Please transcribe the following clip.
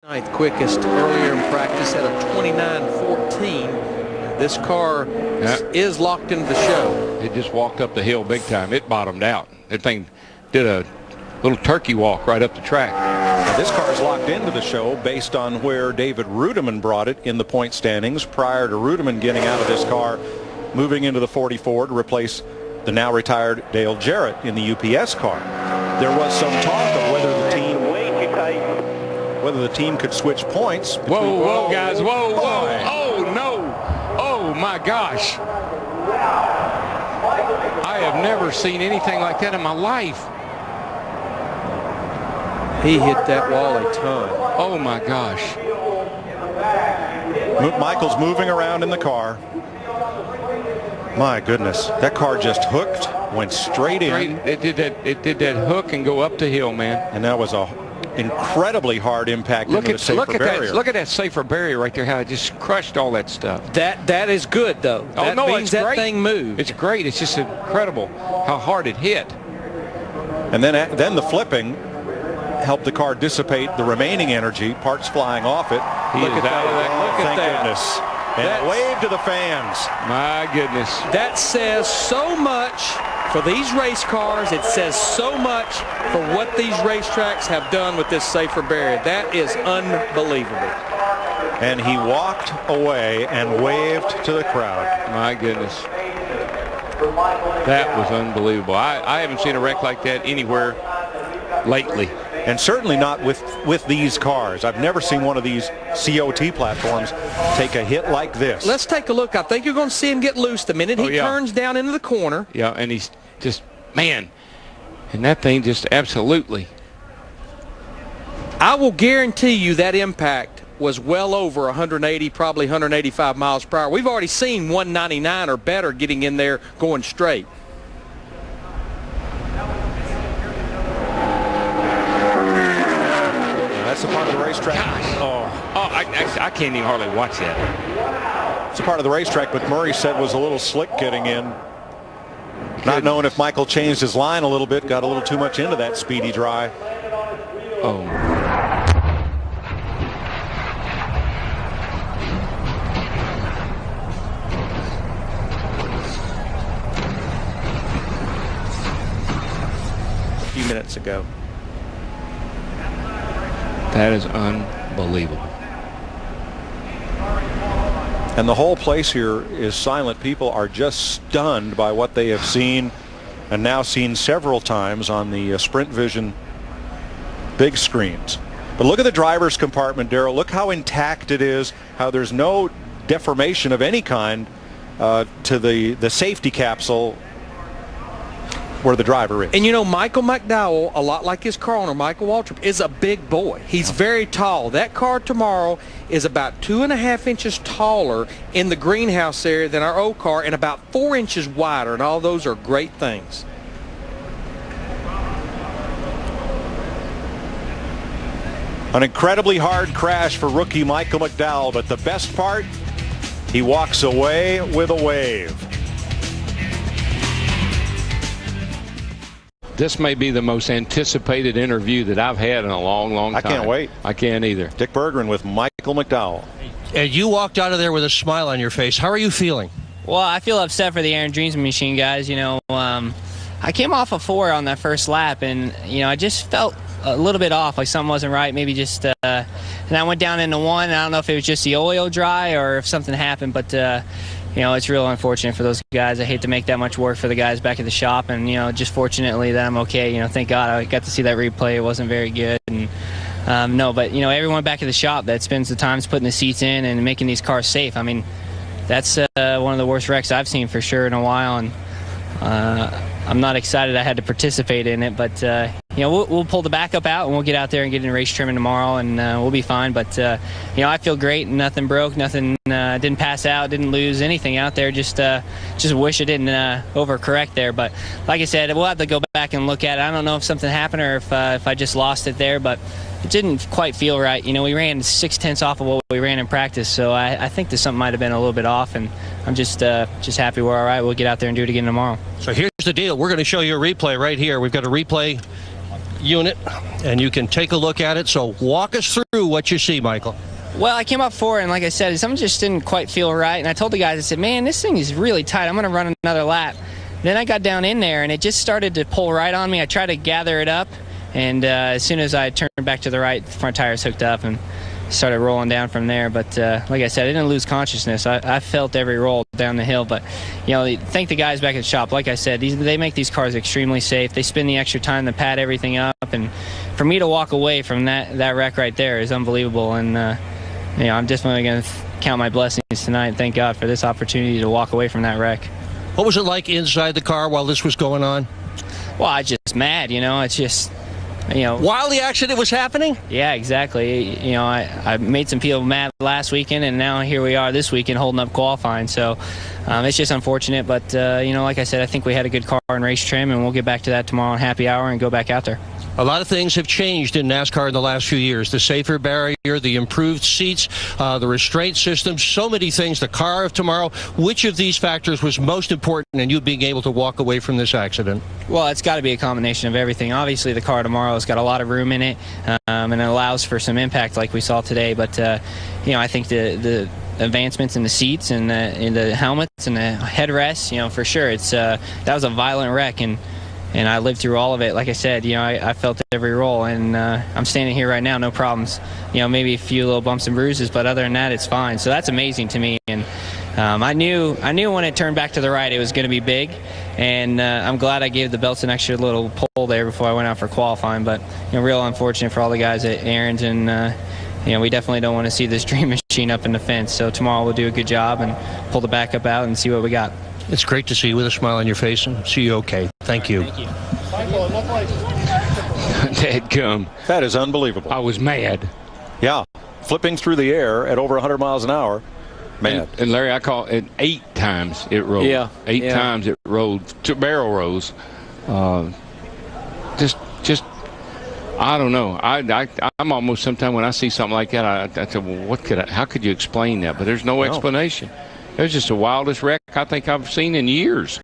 Ninth quickest earlier in practice at a 29.14. This car is locked into the show. It just walked up the hill big time. It bottomed out. That thing did a little turkey walk right up the track. Now this car is locked into the show based on where David Rudiman brought it in the point standings prior to Rudiman getting out of this car, moving into the 44 to replace the now retired Dale Jarrett in the UPS car. There was some talk of whether the team could switch points. Whoa, guys, whoa. Oh, no. Oh, my gosh. I have never seen anything like that in my life. He hit that wall a ton. Oh, my gosh. Michael's moving around in the car. My goodness, that car just hooked, went straight in. It did that hook and go up the hill, man. And that was a incredibly hard impact into the safer barrier. Look at that safer barrier right there, how it just crushed all that stuff. That is good, though. That means that thing moved. It's great. It's just incredible how hard it hit. And then the flipping helped the car dissipate the remaining energy, parts flying off it. Look at that. Look at that. Goodness. And wave to the fans. My goodness. That says so much for these race cars. It says so much for what these racetracks have done with this safer barrier. That is unbelievable. And he walked away and waved to the crowd. My goodness. That was unbelievable. I haven't seen a wreck like that anywhere lately. And certainly not with these cars. I've never seen one of these COT platforms take a hit like this. Let's take a look. I think you're going to see him get loose the minute he turns down into the corner. Yeah, and he's just, man, and that thing just absolutely. I will guarantee you that impact was well over 180, probably 185 miles per hour. We've already seen 199 or better getting in there going straight. That's a part of the racetrack. I can't even hardly watch that. It's a part of the racetrack, but Murray said was a little slick getting in. Not knowing if Michael changed his line a little bit, got a little too much into that speedy dry. Oh. A few minutes ago. That is unbelievable. And the whole place here is silent. People are just stunned by what they have seen and now seen several times on the Sprint Vision big screens. But look at the driver's compartment, Darrell. Look how intact it is, how there's no deformation of any kind to the safety capsule where the driver is. And you know, Michael Mcdowell, a lot like his car owner, Michael Waltrip, is a big boy. He's very tall. That car tomorrow is about 2.5 inches taller in the greenhouse area than our old car and about 4 inches wider, and all those are great things. An incredibly hard crash for rookie Michael Mcdowell, but the best part, he walks away with a wave. This may be the most anticipated interview that I've had in a long, long time. I can't wait. I can't either. Dick Berggren with Michael Mcdowell. And you walked out of there with a smile on your face. How are you feeling? Well, I feel upset for the Aaron Dreams Machine guys. You know, I came off a 4 on that first lap, and, you know, I just felt a little bit off, like something wasn't right. Maybe just, and I went down into 1. And I don't know if it was just the oil dry or if something happened, but, you know, it's real unfortunate for those guys. I hate to make that much work for the guys back at the shop, and, you know, just fortunately that I'm okay. You know, thank God I got to see that replay. It wasn't very good. And no, but, you know, everyone back at the shop that spends the time putting the seats in and making these cars safe, I mean, that's one of the worst wrecks I've seen for sure in a while. And I'm not excited I had to participate in it, but you know, we'll pull the backup out and we'll get out there and get in race trimming tomorrow, and we'll be fine. But you know, I feel great. Nothing broke, nothing didn't pass out, didn't lose anything out there. Just wish I didn't overcorrect there. But like I said, we'll have to go back and look at it. I don't know if something happened or if I just lost it there, but it didn't quite feel right. You know, we ran 0.6 off of what we ran in practice, so I think that something might have been a little bit off, and I'm just happy we're all right. We'll get out there and do it again tomorrow. So here's the deal. We're going to show you a replay right here. We've got a replay unit and you can take a look at it. So walk us through what you see, Michael. Well, I came up 4, and like I said, something just didn't quite feel right. And I told the guys, I said, man, this thing is really tight. I'm going to run another lap. Then I got down in there, and it just started to pull right on me. I tried to gather it up, and as soon as I turned back to the right, the front tires hooked up and started rolling down from there. But like I said, I didn't lose consciousness. I felt every roll down the hill. But, thank the guys back at the shop. Like I said, they make these cars extremely safe. They spend the extra time to pad everything up. And for me to walk away from that wreck right there is unbelievable. And, I'm definitely going to count my blessings tonight and thank God for this opportunity to walk away from that wreck. What was it like inside the car while this was going on? Well, I was just mad, It's just... While the accident was happening? Yeah, exactly. I made some people mad last weekend, and now here we are this weekend holding up qualifying. So it's just unfortunate. But, like I said, I think we had a good car and race trim, and we'll get back to that tomorrow on happy hour and go back out there. A lot of things have changed in NASCAR in the last few years. The safer barrier, the improved seats, the restraint system, so many things, the car of tomorrow. Which of these factors was most important in you being able to walk away from this accident? Well, it's got to be a combination of everything. Obviously, the car tomorrow has got a lot of room in it, and it allows for some impact like we saw today. But, I think the advancements in the seats and the helmets and the headrests, for sure, that was a violent wreck, and I lived through all of it. Like I said, I felt every roll, and I'm standing here right now, no problems. Maybe a few little bumps and bruises, but other than that, it's fine. So that's amazing to me. And I knew when it turned back to the right, it was going to be big. And I'm glad I gave the belts an extra little pull there before I went out for qualifying. But real unfortunate for all the guys at Aaron's, and we definitely don't want to see this dream machine up in the fence. So tomorrow we'll do a good job and pull the backup out and see what we got. It's great to see you with a smile on your face and see you okay. Thank you. Thank you. Dadgum. That is unbelievable. I was mad. Yeah, flipping through the air at over 100 miles an hour. Mad. And Larry, I call it 8 times it rolled. Yeah. 8 times it rolled. 2 barrel rolls. Just. I don't know. I'm almost sometimes when I see something like that, I say, well, how could you explain that? But there's no explanation. It was just the wildest wreck I think I've seen in years.